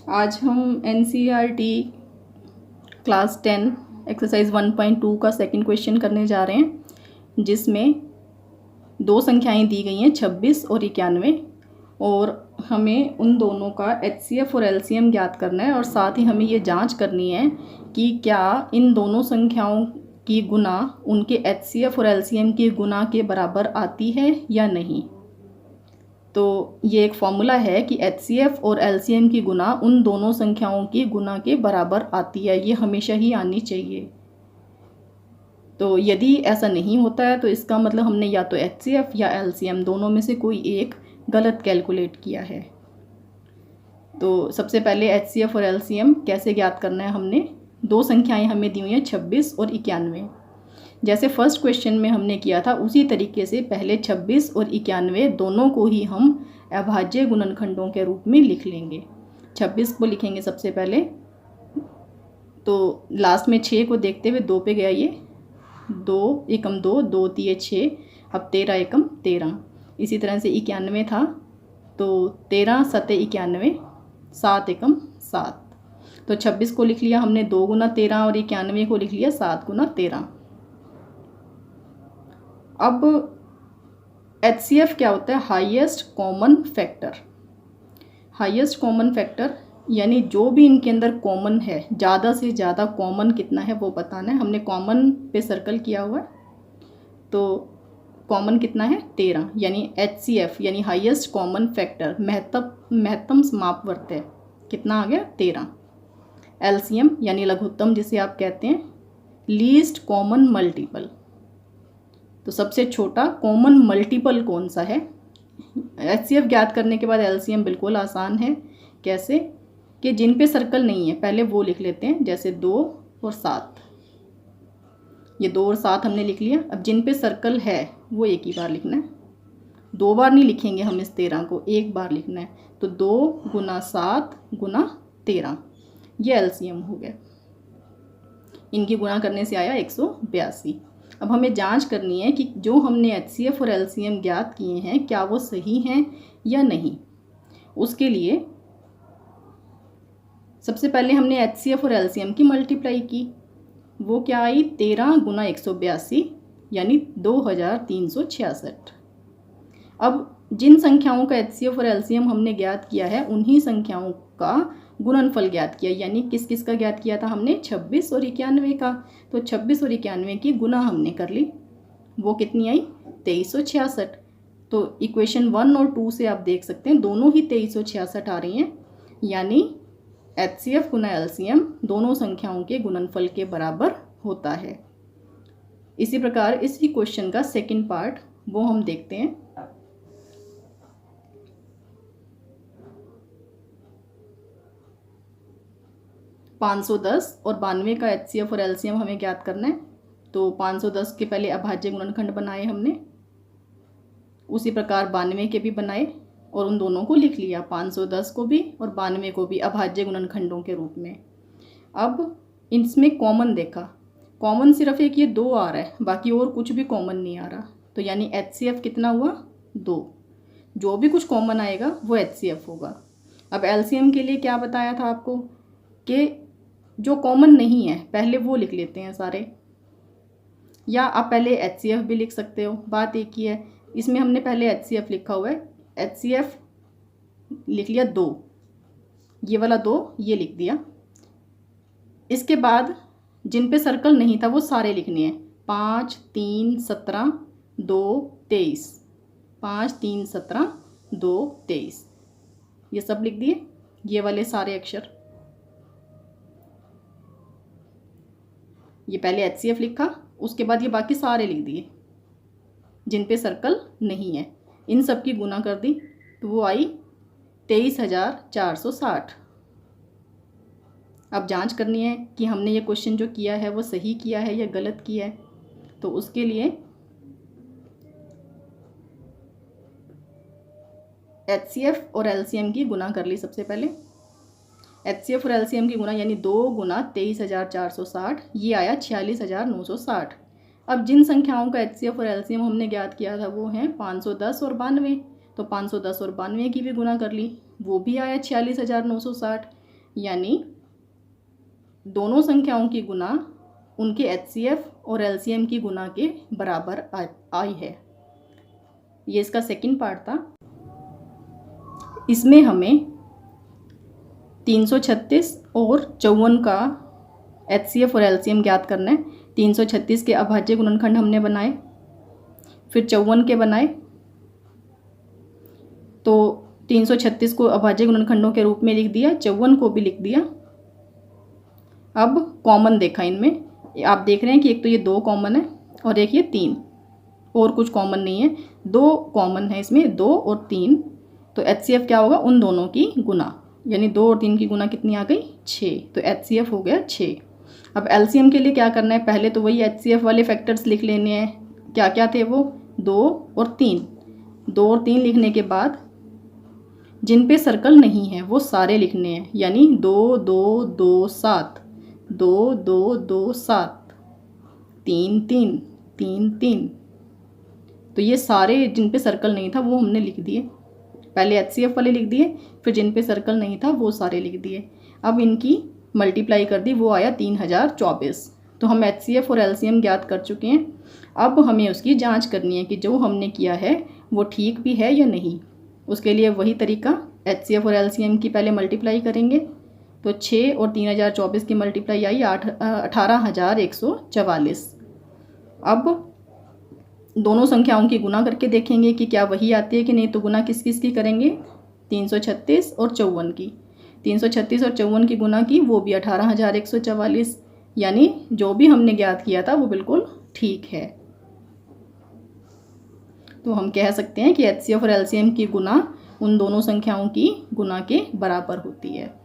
आज हम NCERT class 10 exercise 1.2 का सेकंड क्वेश्चन करने जा रहे हैं, जिसमें दो संख्याएं दी गई हैं 26 और 91, और हमें उन दोनों का HCF और LCM ज्ञात करना है। और साथ ही हमें ये जांच करनी है कि क्या इन दोनों संख्याओं की गुना उनके HCF और LCM के गुना के बराबर आती है या नहीं। तो ये एक फॉर्मूला है कि HCF और LCM की गुना उन दोनों संख्याओं की गुना के बराबर आती है, ये हमेशा ही आनी चाहिए। तो यदि ऐसा नहीं होता है तो इसका मतलब हमने या तो HCF या LCM दोनों में से कोई एक गलत कैलकुलेट किया है। तो सबसे पहले HCF और LCM कैसे ज्ञात करना है, हमने दो संख्याएं हमें दी हुई हैं 26 और 91। जैसे फर्स्ट क्वेश्चन में हमने किया था उसी तरीके से पहले 26 और 91 दोनों को ही हम अभाज्य गुणनखंडों के रूप में लिख लेंगे। 26 को लिखेंगे सबसे पहले, तो लास्ट में 6 को देखते हुए 2 पे गया, ये 2 एकम 2, 2 तिये 6, अब 13 एकम 13। इसी तरह से 91 था तो 13 सते 91, 7 एकम 7। तो 26 को लिख लिया हमने 2 गुना 13 और 91 को लिख लिया 7 गुना 13। अब HCF क्या होता है, highest common factor. Highest common factor यानी जो भी इनके अंदर कॉमन है, ज़्यादा से ज़्यादा कॉमन कितना है वो बताना है। हमने कॉमन पे सर्कल किया हुआ है, तो कॉमन कितना है 13, यानी HCF यानी हाईएस्ट कॉमन फैक्टर, महत्तम समापवर्त है, कितना आ गया 13। LCM यानी लघुत्तम जिसे आप कहते हैं, लीस्ट कॉमन मल्टीपल, तो सबसे छोटा कॉमन मल्टीपल कौन सा है। HCF ज्ञात करने के बाद LCM बिल्कुल आसान है। कैसे कि जिन पे सर्कल नहीं है पहले वो लिख लेते हैं, जैसे 2 और 7, ये 2 और 7 हमने लिख लिया। अब जिन पे सर्कल है वो एक ही बार लिखना है, 2 बार नहीं लिखेंगे हम इस 13 को, एक बार लिखना है। तो 2 गुना 7 गुना 13, ये LCM हो गया। इनकी गुणा करने से आया 182। अब हमें जांच करनी है कि जो हमने HCF और LCM ज्ञात किए हैं क्या वो सही हैं या नहीं। उसके लिए सबसे पहले हमने HCF और LCM की मल्टीप्लाई की, वो क्या आई 13 गुना 182 यानी 2366। अब जिन संख्याओं का HCF और LCM हमने ज्ञात किया है उन्हीं संख्याओं का गुणनफल ज्ञात किया, यानी किस किस का ज्ञात किया था हमने 26 और 91 का। तो 26 और 91 की गुना हमने कर ली, वो कितनी आई 2366। तो इक्वेशन 1 और 2 से आप देख सकते हैं दोनों ही 2366 आ रही हैं, यानी HCF गुना LCM दोनों संख्याओं के गुणनफल के बराबर होता है। इसी प्रकार इसी क्वेश्चन का सेकंड पार्ट वो हम देखते हैं। $510 और 92 का HCF और LCM हमें ज्ञात करना है। तो 510 के पहले अभाज्य गुणनखंड बनाए हमने, उसी प्रकार 92 के भी बनाए और उन दोनों को लिख लिया, 510 को भी और 92 को भी अभाज्य गुणनखंडों के रूप में। अब इसमें कॉमन देखा, कॉमन सिर्फ एक ये 2 आ रहा है, बाकी और कुछ भी कॉमन नहीं आ रहा। तो यानी HCF कितना हुआ 2, जो भी कुछ कॉमन आएगा वो HCF होगा। अब LCM के लिए क्या बताया था आपको कि जो कॉमन नहीं है पहले वो लिख लेते हैं सारे, या आप पहले HCF भी लिख सकते हो, बात एक ही है। इसमें हमने पहले HCF लिखा हुआ है, HCF लिख लिया 2, ये वाला 2 ये लिख दिया। इसके बाद जिन पे सर्कल नहीं था वो सारे लिखने हैं, 5 3 17 2 23, 5 3 17 2 23, ये सब लिख दिए, ये वाले सारे अक्षर। ये पहले HCF लिखा, उसके बाद ये बाकी सारे लिख दिए जिन पे सर्कल नहीं है, इन सब की गुना कर दी तो वो आई 23,460। अब जांच करनी है कि हमने ये क्वेश्चन जो किया है वो सही किया है या गलत किया है। तो उसके लिए HCF और LCM की गुना कर ली सबसे पहले। HCF और LCM की गुना यानी 2 गुना 23,460, ये आया 46,960। अब जिन संख्याओं का HCF और LCM हमने ज्ञात किया था वो हैं 510 और 92, तो 510 और 92 की भी गुना कर ली, वो भी आया 46,960। यानी दोनों संख्याओं की गुना उनके एचसीएफ और एलसीएम की गुना के बराबर आई है। ये इसका सेकंड पार्ट था। इसमें हमें 336 और 54 का एचसीएफ और एलसीएम ज्ञात करना है। 336 के अभाज्य गुणनखंड हमने बनाए, फिर 54 के बनाए। तो 336 को अभाज्य गुणनखंडों के रूप में लिख दिया, 54 को भी लिख दिया। अब कॉमन देखा इनमें, आप देख रहे हैं कि एक तो ये 2 कॉमन है और एक ये 3, और कुछ कॉमन नहीं है। 2 कॉमन है इसमें, 2 और 3। तो एचसीएफ क्या होगा, उन दोनों की गुना, यानी 2 और 3 की गुना कितनी आ गई, 6। तो एचसीएफ हो गया 6। अब एलसीएम के लिए क्या करना है, पहले तो वही एचसीएफ वाले फैक्टर्स लिख लेने हैं। क्या क्या थे वो, 2 और 3। 2 और 3 लिखने के बाद जिन पे सर्कल नहीं है वो सारे लिखने हैं, यानी 2 2 2 7, 2 2 2 7, 3 3 3 3। तो ये सारे जिन पे सर्कल नहीं था वो हमने लिख दिए। पहले एचसीएफ वाले लिख दिए, फिर जिन पे सर्कल नहीं था वो सारे लिख दिए। अब इनकी मल्टीप्लाई कर दी, वो आया 3024। तो हम एचसीएफ और एलसीएम ज्ञात कर चुके हैं। अब हमें उसकी जांच करनी है कि जो हमने किया है वो ठीक भी है या नहीं। उसके लिए वही तरीका, एचसीएफ और एलसीएम की पहले मल्टीप्लाई करेंगे। तो 6 और 3024 की मल्टीप्लाई आई 18144। अब दोनों संख्याओं की गुना करके देखेंगे कि क्या वही आती है कि नहीं। तो गुना किस किस की करेंगे, 336 और 54 की। 336 और 54 की गुना की, वो भी 18144, यानी जो भी हमने ज्ञात किया था वो बिल्कुल ठीक है। तो हम कह सकते हैं कि एचसीएफ और एलसीएम की गुना उन दोनों संख्याओं की गुना के बराबर होती है।